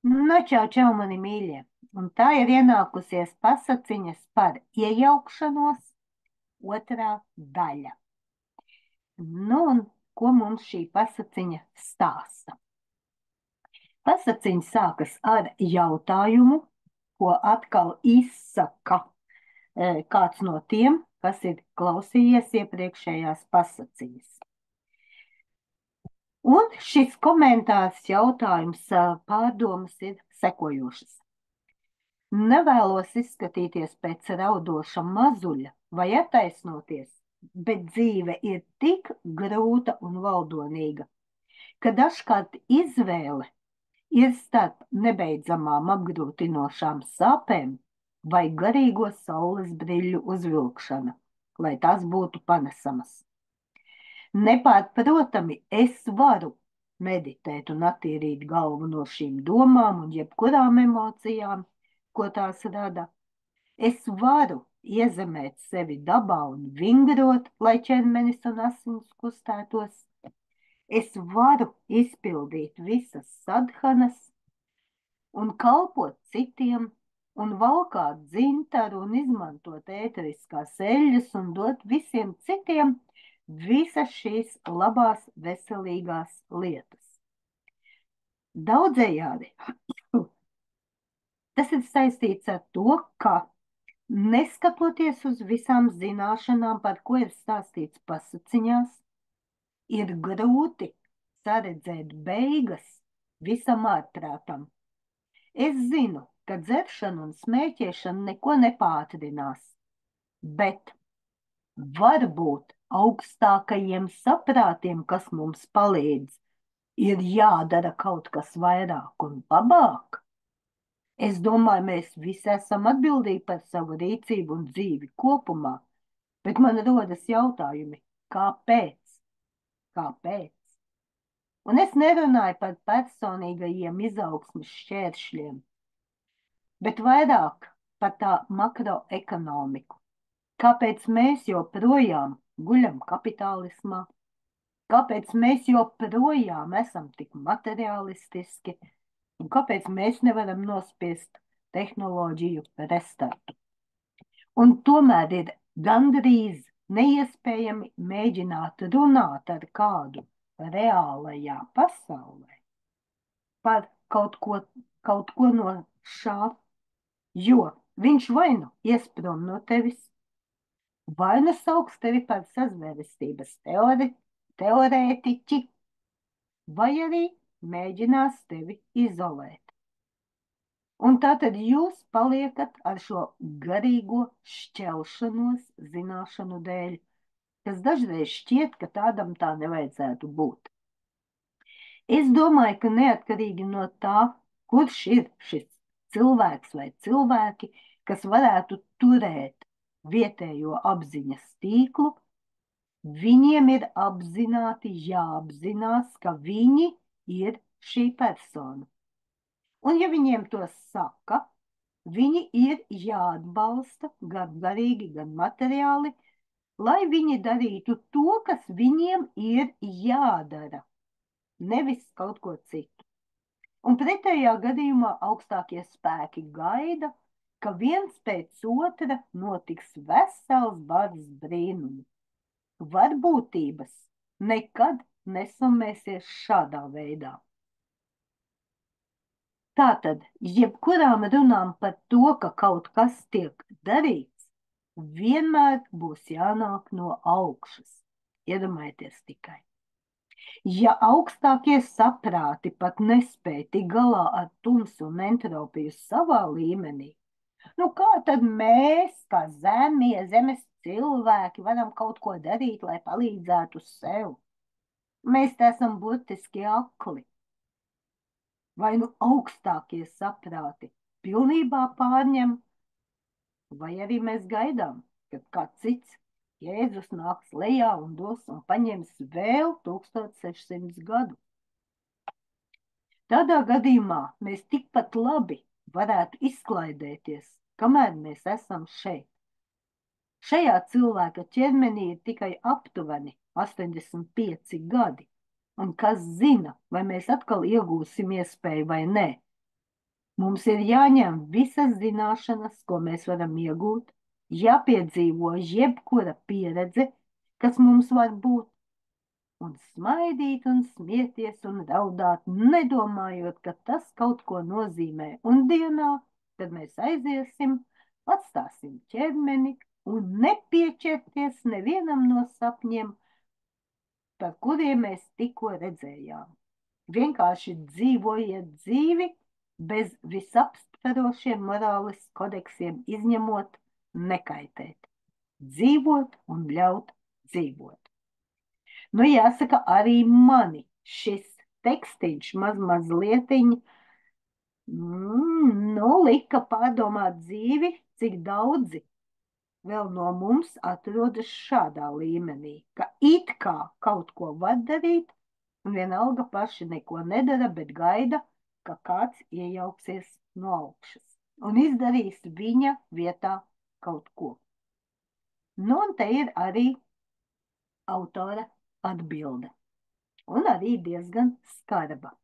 Nu, čau, čau, mani mīļie. Un tā ir ienākusies pasaciņas par iejaukšanos otrā daļa. Nu, un ko mums šī pasaciņa stāsta? Pasaciņa sākas ar jautājumu, ko atkal izsaka kāds no tiem, kas ir klausījies iepriekšējās pasaciņas. Un šis komentārs, jautājums, pārdomas ir sekojošas. Nevēlos izskatīties pēc raudoša mazuļa vai attaisnoties, bet dzīve ir tik grūta un valdonīga, ka dažkārt izvēle ir starp nebeidzamām apgrūtinošām sāpēm vai garīgo saules brīļu uzvilkšana, lai tās būtu panesamas. Nepārprotami, es varu meditēt un attīrīt galvu no šīm domām un jebkurām emocijām, ko tās rada. Es varu iezemēt sevi dabā un vingrot, lai ķermenis un asins kustētos. Es varu izpildīt visas sadhanas un kalpot citiem un valkāt dzintaru un izmantot ēteriskās eļļas un dot visiem citiem visas šīs labās, veselīgās lietas. Daudzējādi tas ir saistīts ar to, ka neskatoties uz visām zināšanām, par ko ir stāstīts pasaciņās, ir grūti saredzēt beigas visam ārprātam. Es zinu, ka dzeršana un smēķēšana neko nepātrinās, bet varbūt augstākajiem saprātiem, kas mums palīdz, ir jādara kaut kas vairāk un labāk. Es domāju, mēs visi esam atbildīgi par savu rīcību un dzīvi kopumā, bet man rodas jautājumi, kāpēc? Kāpēc? Un es nerunāju par personīgajiem izaugsmes šķēršļiem, bet vairāk par tā makroekonomiku. Kāpēc mēs joprojām guļam kapitālismā? Kāpēc mēs joprojām esam tik materialistiski? Un kāpēc mēs nevaram nospiest tehnoloģiju restartu? Un tomēr ir gandrīz neiespējami mēģināt runāt ar kādu reālajā pasaulē par kaut ko no šā, jo viņš vai nu iesprom no tevis, vai nu sauks tevi par sazvērestības teorētiķi, vai arī mēģinās tevi izolēt. Un tātad jūs paliekat ar šo garīgo šķelšanos zināšanu dēļ, kas dažreiz šķiet, ka tādam tā nevajadzētu būt. Es domāju, ka neatkarīgi no tā, kurš ir šis cilvēks vai cilvēki, kas varētu turēt vietējo apziņas tīklu, viņiem ir apzināti jāapzinās, ka viņi ir šī persona. Un ja viņiem to saka, viņi ir jāatbalsta gan garīgi, gan materiāli, lai viņi darītu to, kas viņiem ir jādara, nevis kaut ko citu. Un pretējā gadījumā augstākie spēki gaida, ka viens pēc otra notiks vesels bars brīnumu. Varbūtības nekad nesummēsies šādā veidā. Tātad, jebkurām runām par to, ka kaut kas tiek darīts, vienmēr būs jānāk no augšas. Iedomājieties tikai. Ja augstākie saprāti pat nespēj tik galā ar tumsu un entropiju savā līmenī, nu kā tad mēs, kā zemes cilvēki, varam kaut ko darīt, lai palīdzētu sev? Mēs te esam burtiski akli. Vai nu augstākie saprāti pilnībā pārņem, vai arī mēs gaidām, kad kāds cits Jēzus nāks lejā un dos un paņems vēl 1600 gadu. Tādā gadījumā mēs tikpat labi varētu izklaidēties, kamēr mēs esam šeit. Šajā cilvēka ķermenī ir tikai aptuveni 85 gadi, un kas zina, vai mēs atkal iegūsim iespēju vai nē. Mums ir jāņem visas zināšanas, ko mēs varam iegūt, jāpiedzīvo jebkura pieredze, kas mums var būt, un smaidīt un smieties un raudāt, nedomājot, ka tas kaut ko nozīmē. Un dienā, kad mēs aiziesim, atstāsim ķermeni un nepieķerties nevienam no sapņiem, par kuriem mēs tikko redzējām. Vienkārši dzīvojiet dzīvi bez visaptverošiem morāles kodeksiem, izņemot nekaitēt. Dzīvot un ļaut dzīvot. Nu, jāsaka, arī mani šis tekstiņš mazlietiņ, lika pārdomāt dzīvi, cik daudzi vēl no mums atrodas šādā līmenī, ka it kā kaut ko var darīt, un vienalga paši neko nedara, bet gaida, ka kāds iejauksies no augšas un izdarīs viņa vietā kaut ko. Nu, un te ir arī autora atbilde, un arī diezgan skarba.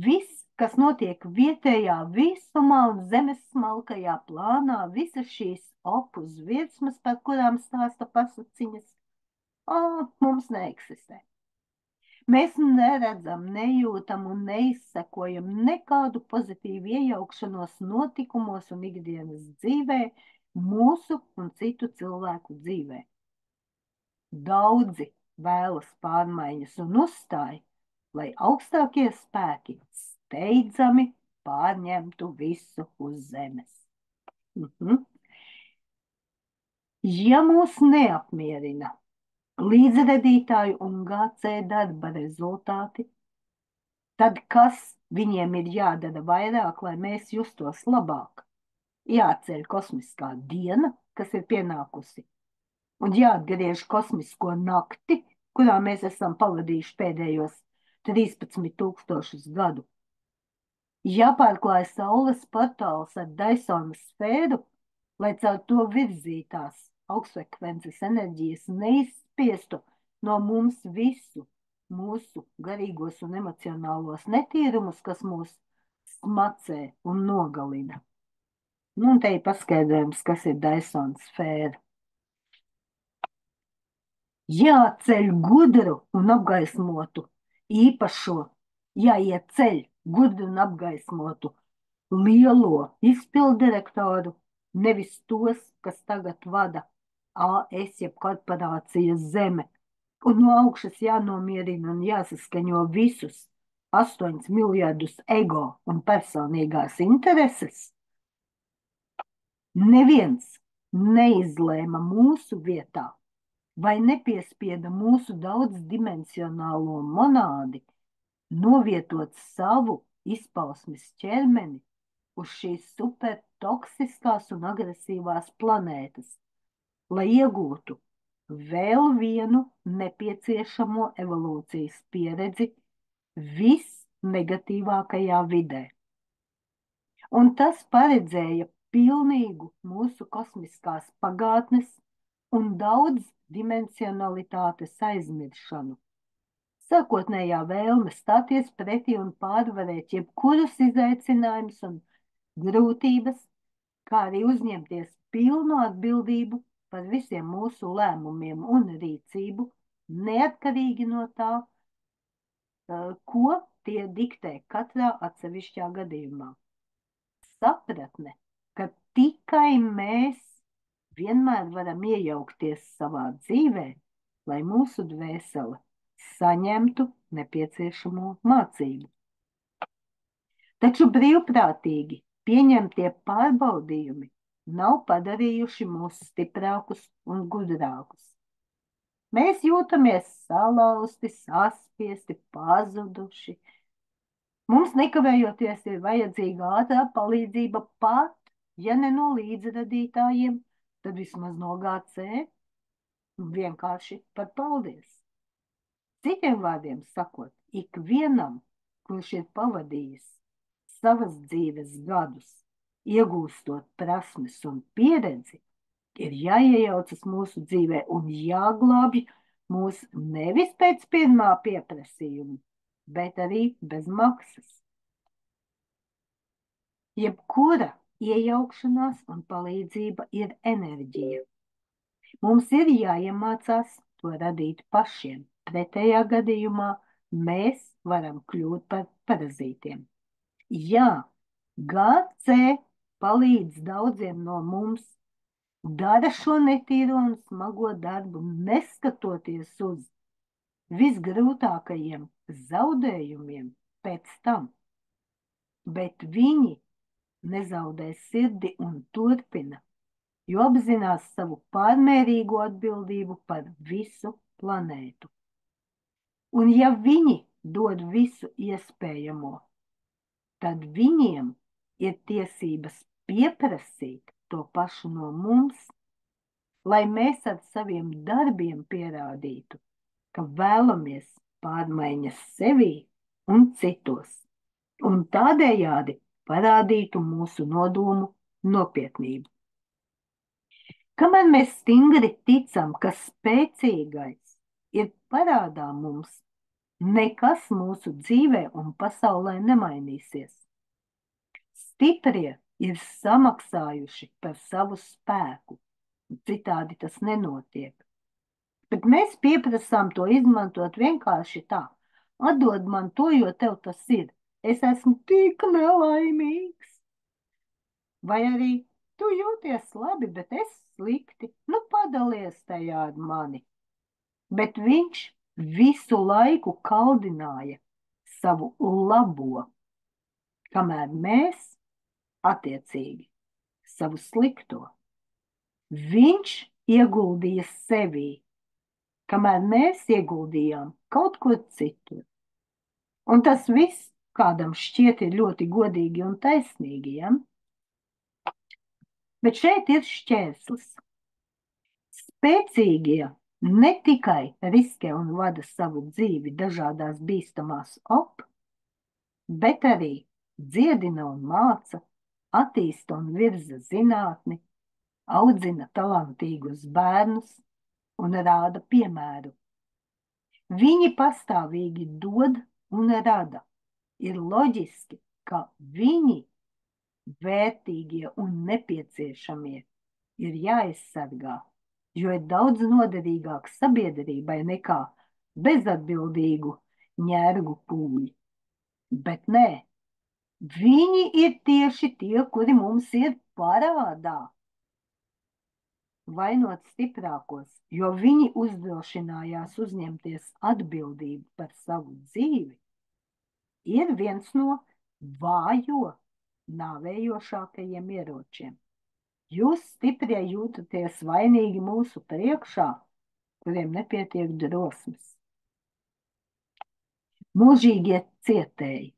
Viss, kas notiek vietējā visumā un zemes smalkajā plānā, visas šīs opus virsmas, par kurām stāsta pasaciņas, mums neeksistē. Mēs neredzam, nejūtam un neizsekojam nekādu pozitīvu iejaukšanos notikumos un ikdienas dzīvē, mūsu un citu cilvēku dzīvē. Daudzi vēlas pārmaiņas un uzstāj, lai augstākie spēki steidzami pārņemtu visu uz zemes. Ja mūs neapmierina līdzredītāju un GC darba rezultāti, tad kas viņiem ir jādara vairāk, lai mēs justos labāk? Jāceļ kosmiskā diena, kas ir pienākusi, un jāatgriež kosmisko nakti, kurā mēs esam pavadījuši pēdējos 13,000 gadu. Jāpārklāj saules portāls ar Daisona sfēru, lai caur to virzītās augstfrekvences enerģijas neizspiestu no mums visu mūsu garīgos un emocionālos netīrumus, kas mūs smacē un nogalina. Nu, un te ir paskaidrojums, kas ir Daisona sfēra. Jāceļ gudru un apgaismotu īpašo, jāiet ceļ gudru un apgaismotu lielo izpildirektoru, nevis tos, kas tagad vada AS, jeb korporācijas Zeme, un no augšas jānomierina un jāsaskaņo visus 8 miljardus ego un personīgās intereses. Neviens neizlēma mūsu vietā vai nepiespieda mūsu daudzdimensionālo monādi novietot savu izpausmes ķermeni uz šīs supertoksiskās un agresīvās planētas, lai iegūtu vēl vienu nepieciešamo evolūcijas pieredzi visnegatīvākajā vidē. Un tas paredzēja pilnīgu mūsu kosmiskās pagātnes un daudzdimensionalitātes aizmiršanu. Sākotnējā vēlme stāties pretī un pārvarēt jebkurus izaicinājumus un grūtības, kā arī uzņemties pilnu atbildību par visiem mūsu lēmumiem un rīcību, neatkarīgi no tā, ko tie diktē katrā atsevišķā gadījumā. Sapratne, ka tikai mēs vienmēr varam iejaukties savā dzīvē, lai mūsu dvēsele saņemtu nepieciešamo mācību. Taču brīvprātīgi pieņemtie pārbaudījumi nav padarījuši mūs stiprākus un gudrākus. Mēs jūtamies salauzti, saspiesti, pazuduši. Mums nekavējoties ir vajadzīga ātrā palīdzība pat, ja ne no līdzradītājiem, tad vismaz no GC, vienkārši par paldies. Citiem vārdiem sakot, ikvienam, kurš ir pavadījis savas dzīves gadus, iegūstot prasmes un pieredzi, ir jāiejaucas mūsu dzīvē un jāglābj mūs nevis pēc pirmā pieprasījuma, bet arī bez maksas. Jebkura iejaukšanās un palīdzība ir enerģija. Mums ir jāiemācās to radīt pašiem. Pretējā gadījumā mēs varam kļūt par parazītiem. Jā, GC palīdz daudziem no mums, dara šo netīro un smago darbu, neskatoties uz visgrūtākajiem zaudējumiem pēc tam, bet viņi nezaudē sirdi un turpina, jo apzinās savu pārmērīgo atbildību par visu planētu. Un ja viņi dod visu iespējamo, tad viņiem ir tiesības pieprasīt to pašu no mums, lai mēs ar saviem darbiem pierādītu, ka vēlamies pārmaiņas sevī un citos, un tādējādi parādītu mūsu nodomu nopietnību. Kamēr mēs stingri ticam, ka spēcīgais ir parādā mums, nekas mūsu dzīvē un pasaulē nemainīsies. Stiprie ir samaksājuši par savu spēku, citādi tas nenotiek. Bet mēs pieprasām to izmantot vienkārši tā. Atdod man to, jo tev tas ir. Es esmu tik nelaimīgs. Vai arī tu jūties labi, bet es slikti. Nu, padalies tajā ar mani. Bet viņš visu laiku kaldināja savu labo, kamēr mēs attiecīgi savu slikto. Viņš ieguldīja sevī, kamēr mēs ieguldījām kaut ko citu. Un tas viss kādam šķiet ir ļoti godīgi un taisnīgi, ja? Bet šeit ir šķērslis. Spēcīgie ne tikai riskē un vada savu dzīvi dažādās bīstamās bet arī dziedina un māca, attīsta un virza zinātni, audzina talantīgus bērnus un rāda piemēru. Viņi pastāvīgi dod un rada. Ir loģiski, ka viņi vērtīgie un nepieciešamie ir jāaizsargā, jo ir daudz noderīgāk sabiedrībai nekā bezatbildīgu ņērgu pūļi. Bet nē, viņi ir tieši tie, kuri mums ir parādā. Vainot stiprākos, jo viņi uzdrošinājās uzņemties atbildību par savu dzīvi, ir viens no vājo, nāvējošākajiem ieročiem. Jūs stiprie jūtaties vainīgi mūsu priekšā, kuriem nepietiek drosmes. Mūžīgie cietēji,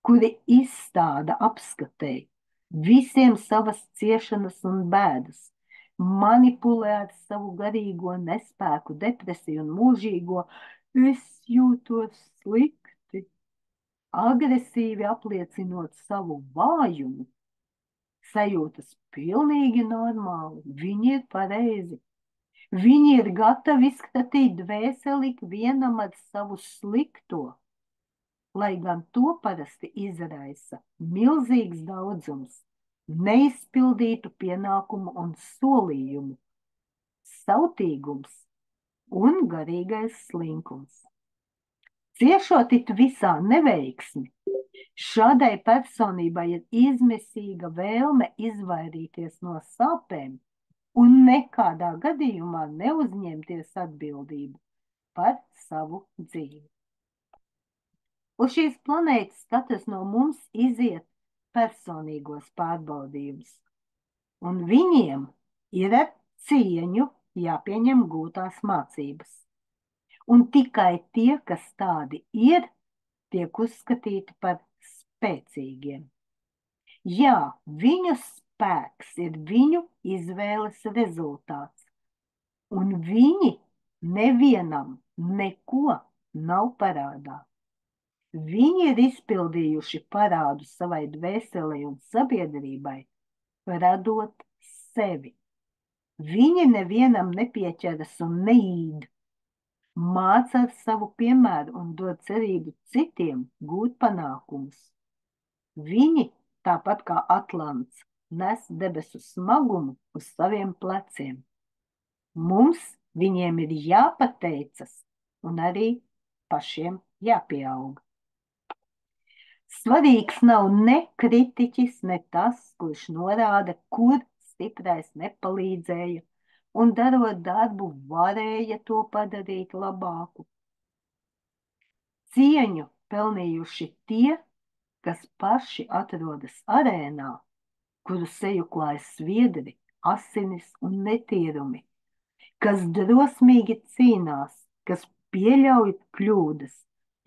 kuri izstāda apskatēji visiem savas ciešanas un bēdas, manipulē ar savu garīgo nespēku, depresiju un mūžīgo es jūtos slikti, agresīvi apliecinot savu vājumu, sajūtas pilnīgi normāli, viņi ir pareizi. Viņi ir gatavi izskatīt dvēseli ikvienam ar savu slikto, lai gan to parasti izraisa milzīgs daudzums neizpildītu pienākumu un solījumu, sautīgums un garīgais slinkums. Ciešot it visā neveiksmi, šādai personībai ir izmisīga vēlme izvairīties no sāpēm un nekādā gadījumā neuzņemties atbildību par savu dzīvi. Uz šīs planētas katrs no mums iziet personīgos pārbaudījumus, un viņiem ir ar cieņu jāpieņem gūtās mācības. Un tikai tie, kas tādi ir, tiek uzskatīti par spēcīgiem. Jā, viņu spēks ir viņu izvēles rezultāts, un viņi nevienam neko nav parādā. Viņi ir izpildījuši parādu savai dvēselei un sabiedrībai, radot sevi. Viņi nevienam nepieķeras un neīd, māca ar savu piemēru un dod cerību citiem gūt panākumus. Viņi tāpat kā Atlants nes debesu smagumu uz saviem pleciem. Mums viņiem ir jāpateicas un arī pašiem jāpieaug. Svarīgs nav ne kritiķis, ne tas, kurš norāda, kur stiprais nepalīdzēja un darot darbu varēja to padarīt labāku. Cieņu pelnījuši tie, kas paši atrodas arēnā, kuru seju klāj sviedri, asinis un netīrumi, kas drosmīgi cīnās, kas pieļauj kļūdas,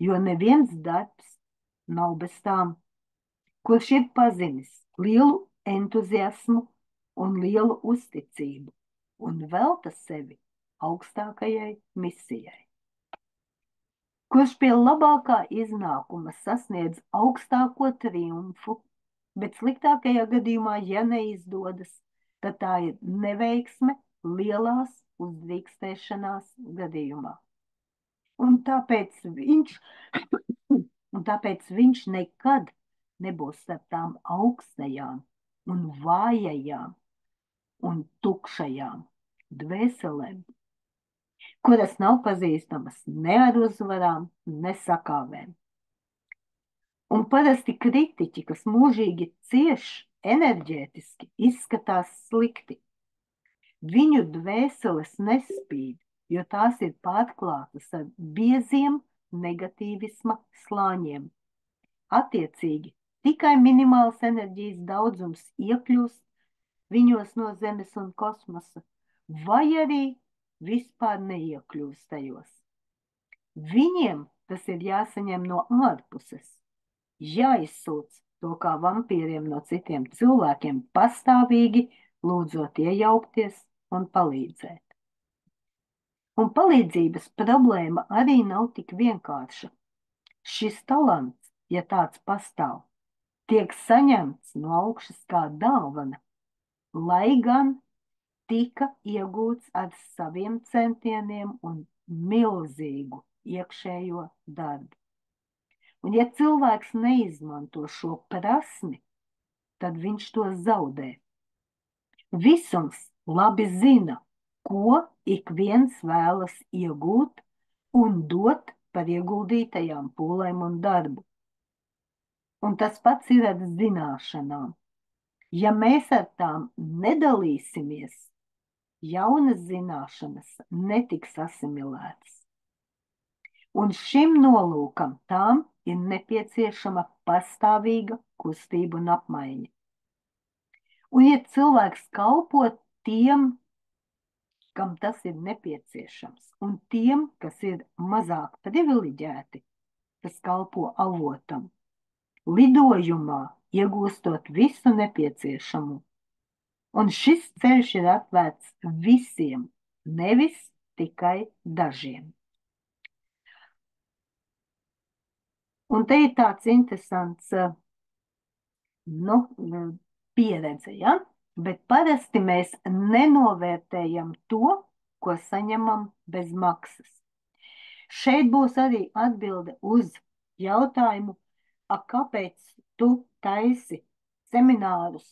jo neviens darbs nav bez tām, kurš ir pazinis lielu entuziasmu un lielu uzticību un velta sevi augstākajai misijai. Kurš pie labākā iznākuma sasniedz augstāko triumfu, bet sliktākajā gadījumā, ja neizdodas, tad tā ir neveiksme lielās uzdrīkstēšanās gadījumā. Un tāpēc viņš nekad nebūs starp tām augstajām un vājajām un tukšajām dvēselēm, kuras nav pazīstamas ne ar uzvarām, ne sakāvēm. Un parasti kritiķi, kas mūžīgi cieš enerģētiski, izskatās slikti. Viņu dvēseles nespīd, jo tās ir pārklātas ar bieziem negatīvisma slāņiem. Attiecīgi, tikai minimāls enerģijas daudzums iekļūst viņos no Zemes un kosmosa, vai arī vispār neiekļūst tajos. Viņiem tas ir jāsaņem no ārpuses, jāizsūc to kā vampīriem no citiem cilvēkiem, pastāvīgi lūdzot iejaukties un palīdzēt. Un palīdzības problēma arī nav tik vienkārša. Šis talants, ja tāds pastāv, tiek saņemts no augšas kā dāvana, lai gan tika iegūts ar saviem centieniem un milzīgu iekšējo darbu. Un ja cilvēks neizmanto šo prasmi, tad viņš to zaudē. Visums labi zina, ko ik viens vēlas iegūt un dot par ieguldītajām pūlēm un darbu. Un tas pats ir ar zināšanām. Ja mēs ar tām nedalīsimies, jaunas zināšanas netiks asimilētas. Un šim nolūkam tām ir nepieciešama pastāvīga kustība un apmaiņa. Un ja cilvēks kalpo tiem, kam tas ir nepieciešams, un tiem, kas ir mazāk privileģēti, kas kalpo avotam, lidojumā iegūstot visu nepieciešamo. Un šis ceļš ir atvērts visiem, nevis tikai dažiem. Un te ir tāds interesants pieredze, ja? Bet parasti mēs nenovērtējam to, ko saņemam bez maksas. Šeit būs arī atbilde uz jautājumu, kāpēc tu taisi seminārus,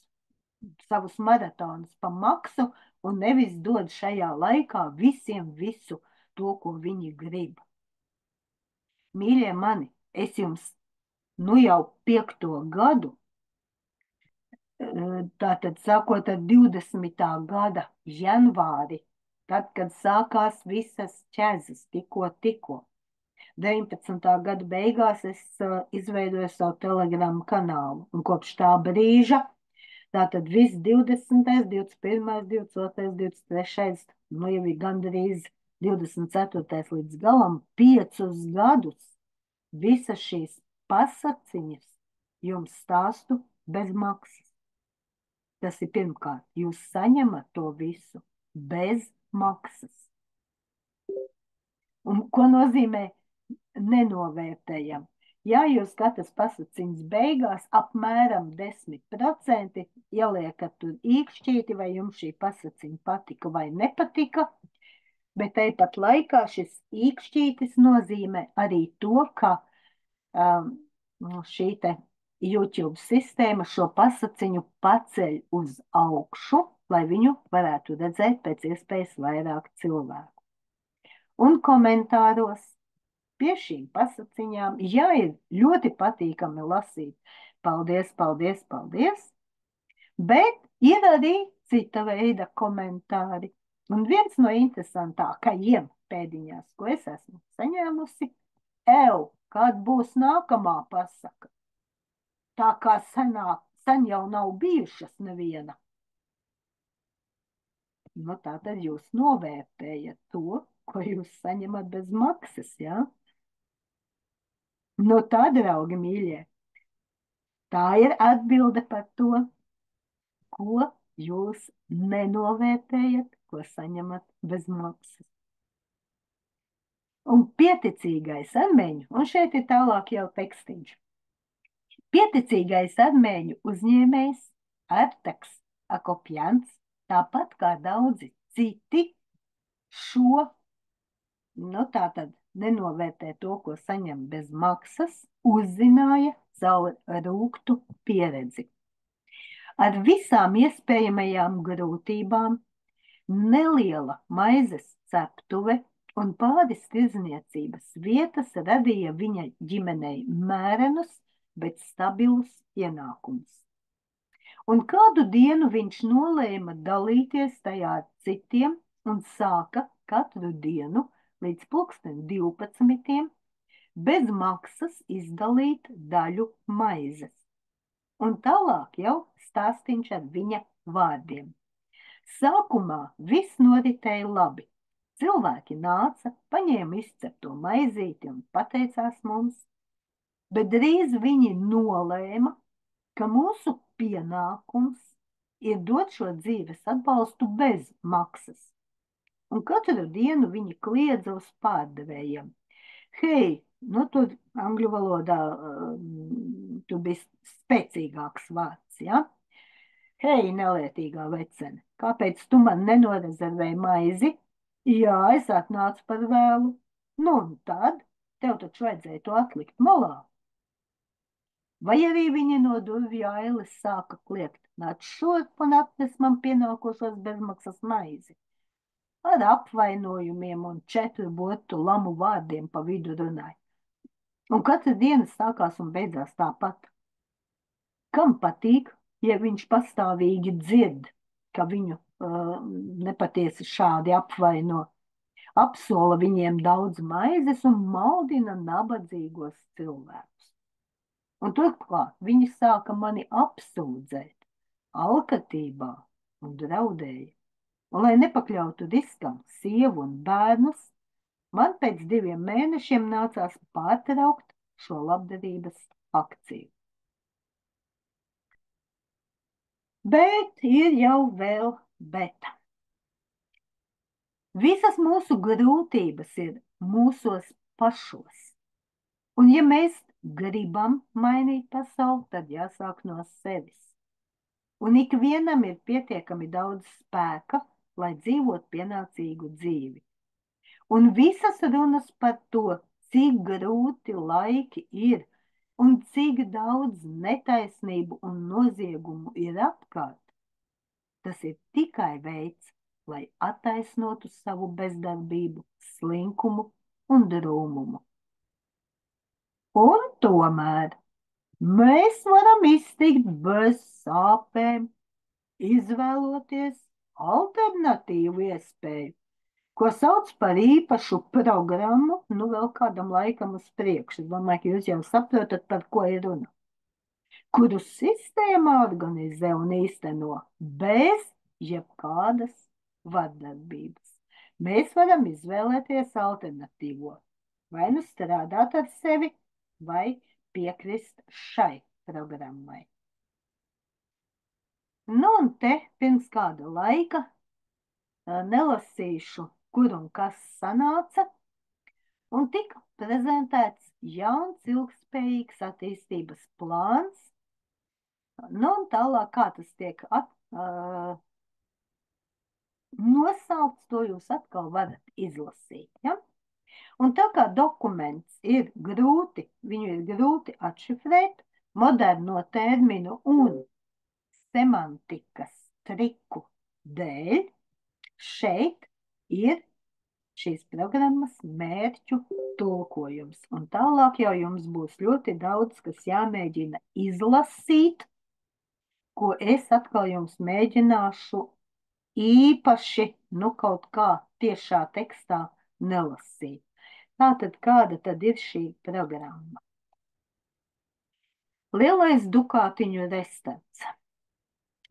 savus maratonus pa maksu un nevis dod šajā laikā visiem visu to, ko viņi grib. Mīļie mani, es jums jau 5. gadu, tātad sākot ar 20. gada janvāri, tad, kad sākās visas ķezas, tikko. 19. gada beigās es izveidoju savu Telegram kanālu, un kopš tā brīža, tātad viss 20., 21., 22., 23., jau ir gandrīz 24. līdz galam, 5 gadus visas šīs pasaciņas jums stāstu bez maksas. Tas ir pirmkārt, jūs saņemat to visu bez maksas. Un ko nozīmē nenovērtējam? Ja jūs katras pasaciņas beigās apmēram 10% ieliekat tur īkšķīti, vai jums šī pasaciņa patika vai nepatika, bet tāpat laikā šis īkšķītis nozīmē arī to, ka šī te YouTube sistēma šo pasaciņu paceļ uz augšu, lai viņu varētu redzēt pēc iespējas vairāk cilvēku. Un komentāros pie šīm pasaciņām, ja ir ļoti patīkami lasīt, paldies, paldies, paldies, bet ir arī cita veida komentāri. Un viens no interesantākajiem pēdiņās, ko es esmu saņēmusi, kad būs nākamā pasaka. Tā kā sen jau nav bijušas neviena. Nu, tā tad jūs novērtējat to, ko jūs saņemat bez maksas, jā? Nu, tā, draugi mīļie, tā ir atbilde par to, ko jūs nenovērtējat, ko saņemat bez maksas. Un pieticīgais armēņu, un šeit ir tālāk jau tekstiņš. Pieticīgais armēņu uzņēmējs Artaks Akopjans, tāpat kā daudzi citi, šo, nu tātad nenovērtē to, ko saņem bez maksas, uzzināja caur rūgtu pieredzi. Ar visām iespējamajām grūtībām neliela maizes ceptuve un pāris tirdzniecības vietas radīja viņa ģimenei mērenus, bet stabilus ienākumus. Un kādu dienu viņš nolēma dalīties tajā ar citiem un sāka katru dienu līdz 12. bez maksas izdalīt daļu maizes. Un tālāk jau stāstīns ar viņa vārdiem. Sākumā viss noritēja labi. Cilvēki nāca, paņēma izcepto maizīti un pateicās mums, bet drīz viņi nolēma, ka mūsu pienākums ir dot šo dzīves atbalstu bez maksas. Un katru dienu viņi kliedza uz pārdevējiem. Hei, nu tur angļu valodā tur bija spēcīgāks vārds, ja? Hei, nelietīgā vecene, kāpēc tu man nenorezervēji maizi? Jā, es atnācu par vēlu. Nu, un tad tev taču vajadzēja to atlikt malā. Vai arī viņi no durvju ailes sāka kliegt, nāc šurp un atnes man pienākošos bezmaksas maizi. Ar apvainojumiem un 4 botu lamu vārdiem pa vidu runāja. Un katra diena sākās un beidzās tāpat. Kam patīk, ja viņš pastāvīgi dzird, ka viņu nepatiesi šādi apvaino, apsola viņiem daudz maizes un maldina nabadzīgos cilvēkus. Un turklāt viņi sāka mani apsūdzēt alkatībā un draudēja. Un, lai nepakļautu riskam sievu un bērnus, man pēc 2 mēnešiem nācās pārtraukt šo labdarības akciju. Bet ir jau vēl bet. Visas mūsu grūtības ir mūsos pašos. Un ja mēs gribam mainīt pasauli, tad jāsāk no sevis. Un ikvienam ir pietiekami daudz spēka, lai dzīvot pienācīgu dzīvi. Un visas runas par to, cik grūti laiki ir un cik daudz netaisnību un noziegumu ir apkārt, tas ir tikai veids, lai attaisnotu savu bezdarbību, slinkumu un drūmumu. Un tomēr mēs varam iztikt bez sāpēm, izvēloties alternatīvu iespēju, ko sauc par īpašu programmu, nu vēl kādam laikam uz priekšu. Es domāju, ka jūs jau saprotat, par ko ir runa. Kuru sistēma organizē un īsteno bez jebkādas vardarbības. Mēs varam izvēlēties alternatīvo, vai nu strādāt ar sevi, vai piekrist šai programmai. Nu, un te pirms kāda laika nelasīšu, kur un kas sanāca, un tika prezentēts jauns ilgspējīgs attīstības plāns. Nu, un tālāk, kā tas tiek nosaukts, to jūs atkal varat izlasīt, ja? Un tā kā dokuments ir grūti, viņu ir grūti atšifrēt, moderno terminu un semantikas triku dēļ šeit ir šīs programmas mērķu tulkojums. Un tālāk jau jums būs ļoti daudz, kas jāmēģina izlasīt, ko es atkal jums mēģināšu īpaši, kaut kā tiešā tekstā nelasīt. Tātad, kāda tad ir šī programma? Lielais dukātiņu restarts.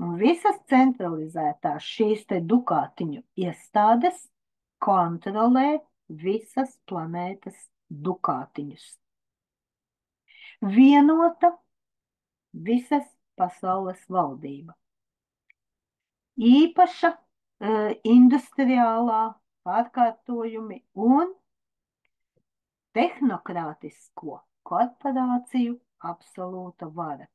Un visas centralizētās šīs te dukātiņu iestādes kontrolē visas planētas dukātiņus. Vienota visas pasaules valdība. Īpaša industriālā pārkārtojumi un tehnokrātisko korporāciju absolūta vara.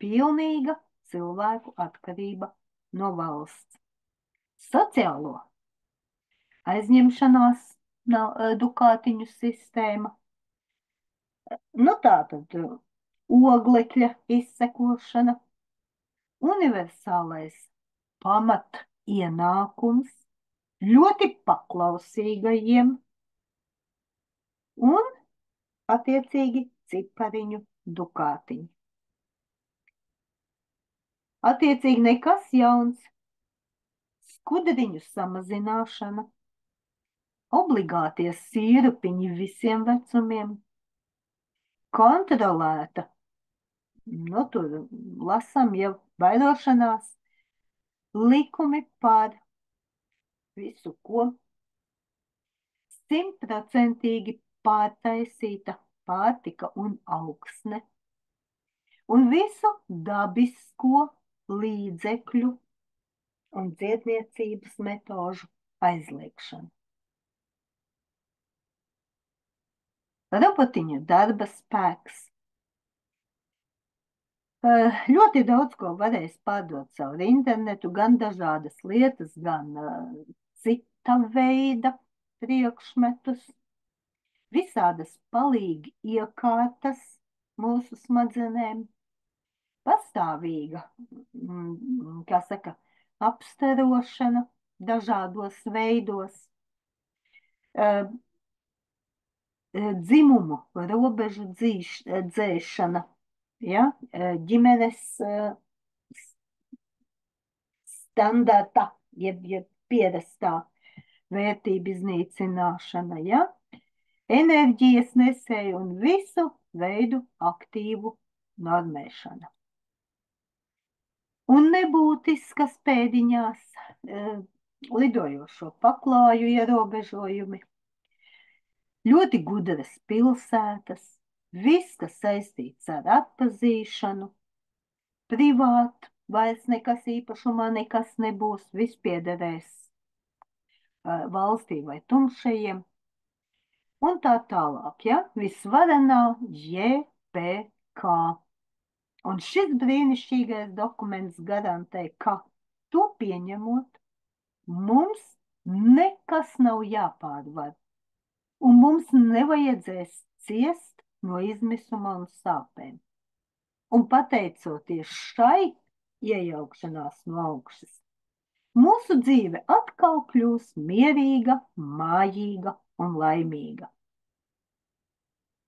Pilnīga cilvēku atkarība no valsts. Sociālo aizņemšanās dukātiņu sistēma. Tātad oglekļa izsekošana, universālais pamat ienākums ļoti paklausīgajiem un attiecīgi cipariņu dukātiņi. Attiecīgi nekas jauns, skudriņu samazināšana, obligātie sīrupiņi visiem vecumiem, kontrolēta, tur lasam jau vairošanās, likumi par visu, ko 100% pārtaisīta pārtika un augsne, un visu dabisko līdzekļu un dziedniecības metožu aizliekšana. Robotiņu darba spēks. Ļoti daudz ko varēs pārdot caur internetu, gan dažādas lietas, gan cita veida priekšmetus, visādas palīgi iekārtas mūsu smadzenēm, pastāvīga, apstarošana dažādos veidos, dzimumu robežu dzēšana, ģimenes standarta, jeb pierastā vērtība iznīcināšana, enerģijas nesēju un visu veidu aktīvu normēšana. Un nebūtiskas pēdiņās lidojošo paklāju ierobežojumi, ļoti gudras pilsētas, viss, kas saistīts ar atpazīšanu, privāt, vairs nekas īpašumā nekas nebūs, viss piederēs valstī vai tumšajiem, un tā tālāk, visvarenā JPK. Un šis brīnišķīgais dokuments garantē, ka to pieņemot, mums nekas nav jāpārvar, un mums nevajadzēs ciest no izmisuma un sāpēm. Un pateicoties šai iejaukšanās no augšas, mūsu dzīve atkal kļūs mierīga, mājīga un laimīga.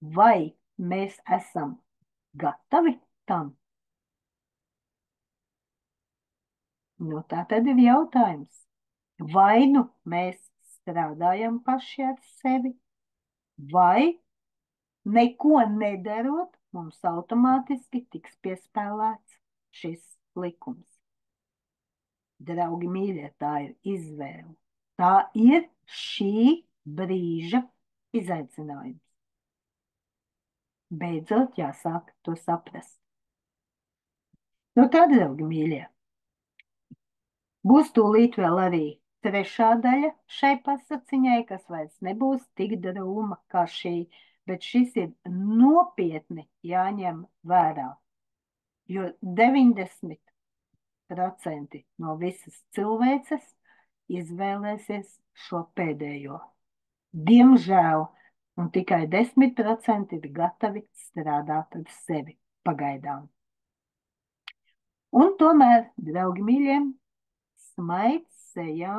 Vai mēs esam gatavi tam? Tā tad ir jautājums. Vai nu mēs strādājam paši ar sevi, vai neko nedarot, mums automātiski tiks piespēlēts šis likums. Draugi mīļie, tā ir izvēle. Tā ir šī brīža izaicinājums. Beidzot jāsāk to saprast. Tā, draugi mīļie, būs tūlīt vēl arī trešā daļa šai pasaciņai, kas vairs nebūs tik drūma kā šī, bet šis ir nopietni jāņem vērā, jo 90% no visas cilvēces izvēlēsies šo pēdējo. Diemžēl, un tikai 10% ir gatavi strādāt ar sevi. pagaidām. Un tomēr, draugi mīļie, smaids sejā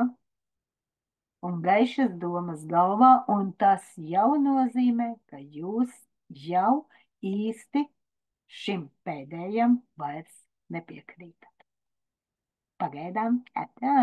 un gaišas domas galvā, un tas jau nozīmē, ka jūs jau īsti šim pēdējam vairs nepiekrītat. Pagaidām, atā!